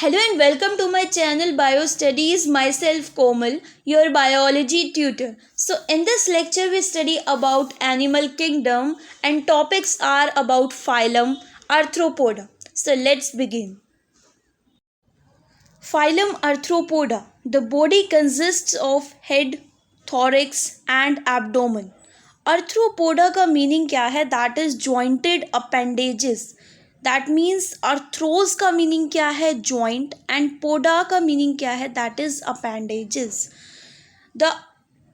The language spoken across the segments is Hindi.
Hello and welcome to my channel Bio Studies. Myself Komal, your biology tutor. So in this lecture we study about animal kingdom and topics are about phylum Arthropoda. So let's begin. Phylum Arthropoda. The body consists of head, thorax and abdomen. Arthropoda का मीनिंग क्या है? That is jointed appendages. That means arthros का मीनिंग क्या है? जॉइंट. एंड पोडा का मीनिंग क्या है? That is appendages. The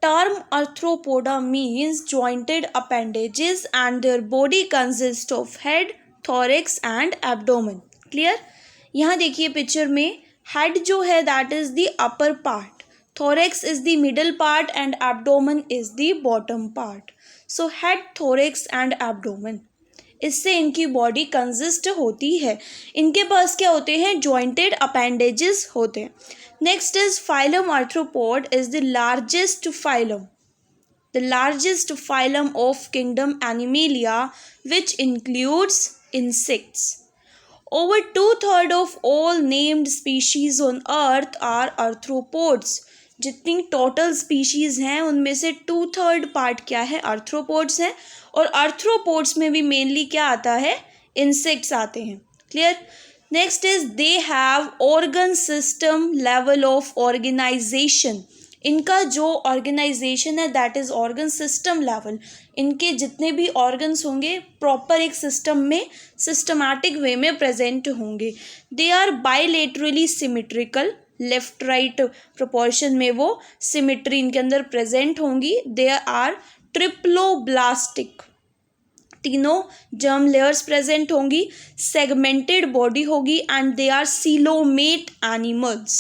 term arthropoda means jointed appendages and their body consists of head, thorax and abdomen. Clear? यहाँ देखिए पिक्चर में हेड जो है that is the upper part, thorax is the middle part and abdomen is the bottom part. So head, thorax and abdomen, इससे इनकी बॉडी कंसिस्ट होती है. इनके पास क्या होते हैं? जॉइंटेड अपेंडेजेस होते हैं. Next is phylum arthropod is the largest phylum, the largest phylum of kingdom Animalia, which includes insects. Over 2/3 of all named species on earth are arthropods. जितनी टोटल स्पीशीज हैं उनमें से 2/3 पार्ट क्या है? आर्थ्रोपोड्स हैं. और आर्थ्रोपोड्स में भी मेनली क्या आता है? इंसेक्ट्स आते हैं. Clear? Next is they have organ system level of organization. इनका जो ऑर्गेनाइजेशन है that is organ system level. इनके जितने भी ऑर्गन्स होंगे प्रॉपर एक सिस्टम में सिस्टमैटिक वे में प्रेजेंट होंगे. They are bilaterally symmetrical. Left right proportion में वो सिमेट्री इनके अंदर प्रेजेंट होंगी. They are triploblastic. तीनों जर्म लेयर्स प्रेजेंट होंगी. सेगमेंटेड बॉडी होगी and they are coelomate animals.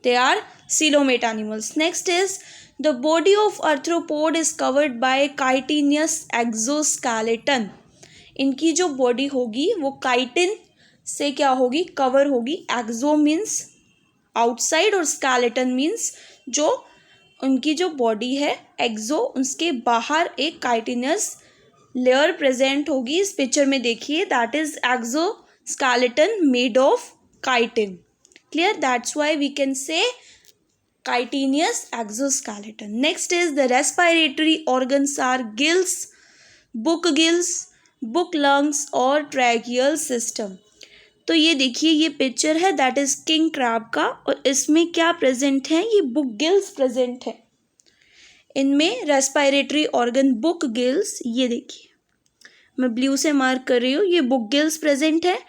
They are coelomate animals. Next is the body of arthropod is covered by chitinous exoskeleton. इनकी जो बॉडी होगी वो काइटिन से क्या होगी? कवर होगी. एक्सो मीन्स आउटसाइड और स्केलेटन मीन्स जो उनकी जो बॉडी है एक्सो उसके बाहर एक काइटिनस लेयर प्रेजेंट होगी. इस पिक्चर में देखिए that is exoskeleton made of chitin. Clear? That's why we can say chitinous exoskeleton. Next is the respiratory organs are gills, book lungs और tracheal system. तो ये देखिए ये पिक्चर है दैट इज किंग क्रैब का और इसमें क्या प्रेजेंट है? ये बुक गिल्स प्रेजेंट है. इनमें रेस्पिरेटरी ऑर्गन बुक गिल्स, ये देखिए मैं ब्लू से मार्क कर रही हूँ, ये बुक गिल्स प्रेजेंट है.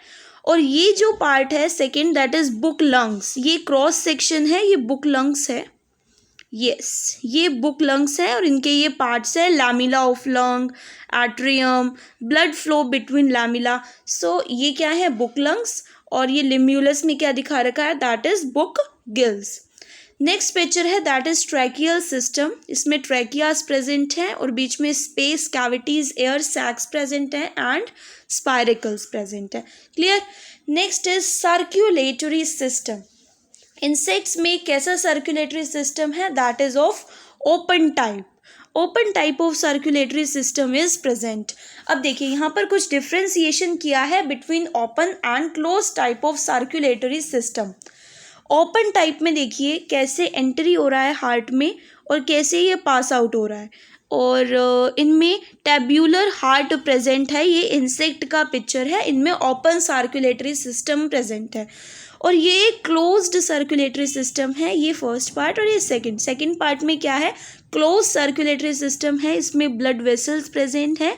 और ये जो पार्ट है second that is book lungs. ये क्रॉस सेक्शन है, ये बुक लंग्स है. यस ये बुक लंग्स है और इनके ये पार्ट्स है lamella of lung, atrium, blood flow between lamella. So ये क्या है? Book lungs. और ये लिम्यूलस में क्या दिखा रखा है? That is book gills. Next picture है दैट इज ट्रैकियल सिस्टम. इसमें ट्रैकियास प्रेजेंट हैं और बीच में space cavities air sacs present हैं एंड स्पाइरिकल्स प्रेजेंट है. Clear? Next is circulatory system. Insects में कैसा सर्कुलेटरी सिस्टम है? That is of open type. Open type of circulatory system is present. अब देखिए यहाँ पर कुछ डिफ्रेंसिएशन किया है between open and close type of circulatory system. Open type में देखिए कैसे एंट्री हो रहा है हार्ट में और कैसे ये पास आउट हो रहा है. और इनमें टैब्यूलर हार्ट प्रेजेंट है. ये इंसेक्ट का पिक्चर है. इनमें ओपन सर्कुलेटरी सिस्टम प्रेजेंट है. और ये एक क्लोज्ड सर्कुलेटरी सिस्टम है. ये फर्स्ट पार्ट और ये सेकंड पार्ट में क्या है? क्लोज सर्कुलेटरी सिस्टम है. इसमें ब्लड वेसल्स प्रेजेंट है.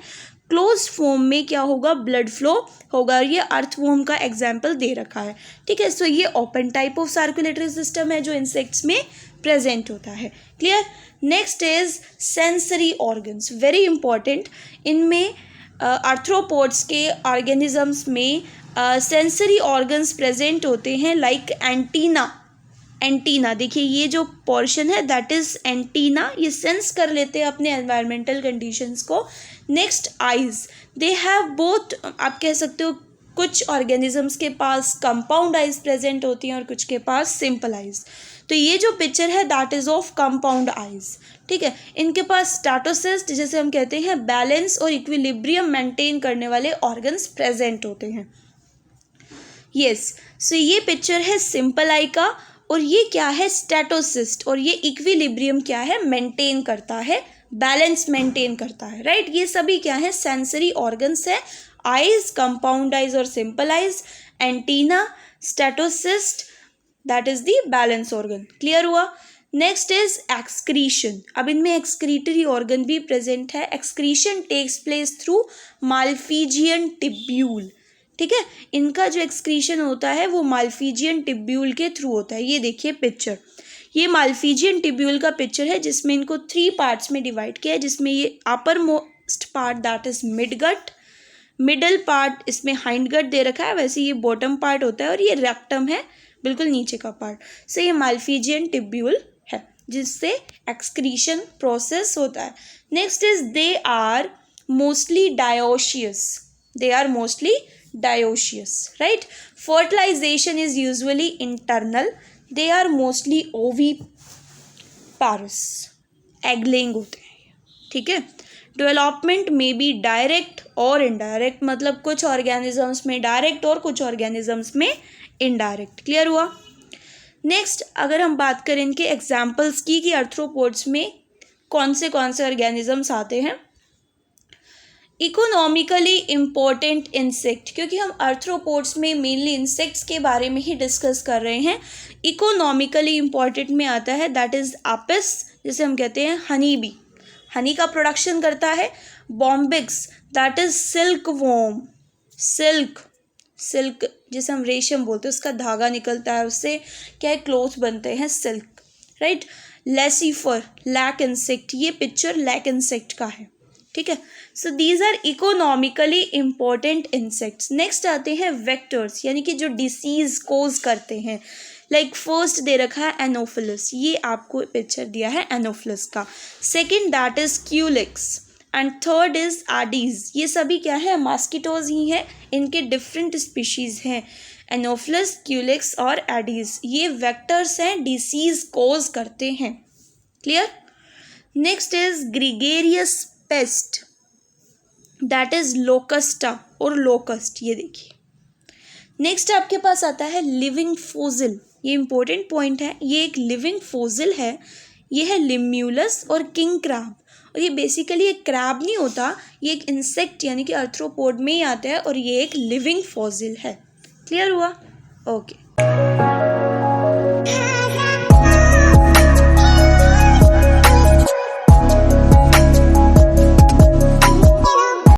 क्लोज फॉर्म में क्या होगा? ब्लड फ्लो होगा. और ये अर्थवॉर्म का एग्जाम्पल दे रखा है. ठीक है. सो ये open type of circulatory system है जो इंसेक्ट्स में प्रेजेंट होता है. Clear? Next is sensory organs. Very important. इनमें आर्थ्रोपोड्स के ऑर्गेनिजम्स में सेंसरी ऑर्गन्स प्रेजेंट होते हैं लाइक एंटीना. देखिए ये जो पोर्शन है दैट इज एंटीना. ये सेंस कर लेते हैं अपने एनवायरमेंटल कंडीशंस को. Next eyes. They have both. आप कह सकते हो कुछ ऑर्गेनिजम्स के पास कंपाउंड आइज प्रेजेंट होती हैं और कुछ के पास सिंपल आइज. तो ये जो पिक्चर है that is of compound eyes. ठीक है. इनके पास स्टाटोसिस्ट जैसे हम कहते हैं बैलेंस और इक्विलिब्रियम मेंटेन करने वाले ऑर्गन्स प्रेजेंट होते हैं. यस, सो ये पिक्चर है सिंपल आई का, और ये क्या है, स्टेटोसिस्ट, और ये इक्विलिब्रियम क्या है, मेंटेन करता है, बैलेंस मेंटेन करता है, राइट। ये सभी क्या है, सेंसरी ऑर्गन्स है। आइज, कंपाउंड आइज और simple eyes, antenna, statocyst, that is the balance organ. Clear हुआ। Next is excretion. अब इनमें एक्सक्रीटरी ऑर्गन भी प्रेजेंट है। Excretion takes place through Malpighian tubule, ठीक है। इनका जो एक्सक्रीशन होता है वो माल्फीजियन टिब्यूल के थ्रू होता है। ये देखिए पिक्चर, ये माल्फीजियन टिब्यूल का पिक्चर है, जिसमें इनको 3 पार्ट्स में डिवाइड किया है, जिसमें ये upper most part that is midgut, middle part इसमें हाइंड गट दे रखा है, वैसे ये बॉटम पार्ट होता है, और ये रेक्टम है बिल्कुल नीचे का पार्ट। सो ये माल्फीजियन टिब्यूल है, जिससे एक्सक्रीशन प्रोसेस होता है। Next is they are mostly dioecious, they are mostly dioecious, right? Fertilization is usually internal, they are mostly oviparous, egg laying होते हैं, ठीक है। डेवलपमेंट में बी डायरेक्ट और इनडायरेक्ट, मतलब कुछ ऑर्गेनिजम्स में डायरेक्ट और कुछ ऑर्गेनिजम्स में इनडायरेक्ट। क्लियर हुआ। नेक्स्ट अगर हम बात करें इनके एग्जाम्पल्स की कि आर्थ्रोपोड्स में कौन से ऑर्गेनिजम्स आते हैं। इकोनॉमिकली इम्पोर्टेंट इंसेक्ट, क्योंकि हम आर्थ्रोपोड्स में मेनली इंसेक्ट्स के बारे में ही डिस्कस कर रहे हैं। इकोनॉमिकली इम्पोर्टेंट में आता है दैट इज एपिस, जिसे हम कहते हैं हनी बी, हनी का प्रोडक्शन करता है। Bombyx that is silk worm, silk जिसे हम रेशम बोलते हैं, उसका धागा निकलता है, उससे क्या है, क्लोथ बनते हैं, silk, right. Laccifer, lac insect, ये पिक्चर लैक इंसेक्ट का है, ठीक है। So these are economically important insects. Next आते हैं वेक्टर्स, यानी कि जो डिसीज कोज करते हैं। लाइक फर्स्ट दे रखा है एनोफिलस, ये आपको पिक्चर दिया है एनोफिलस का। Second that is Culex, and third is Aedes. ये सभी क्या है, मॉस्किटोज ही हैं, इनके डिफरेंट स्पीशीज हैं, एनोफिलस, क्यूलिक्स और एडीज। ये वेक्टर्स हैं, डिसीज कोज करते हैं। Clear. Next is gregarious pest, that is Locusta और लोकस्ट, ये देखिए। नेक्स्ट आपके पास आता है लिविंग फोसिल, ये इंपॉर्टेंट पॉइंट है, ये एक लिविंग फोसिल है, ये है लिम्यूलस और किंग क्रैब। और ये बेसिकली एक क्रैब नहीं होता, ये एक इंसेक्ट यानी कि आर्थ्रोपोड में ही आता है, और ये एक लिविंग फोसिल है। क्लियर हुआ। ओके।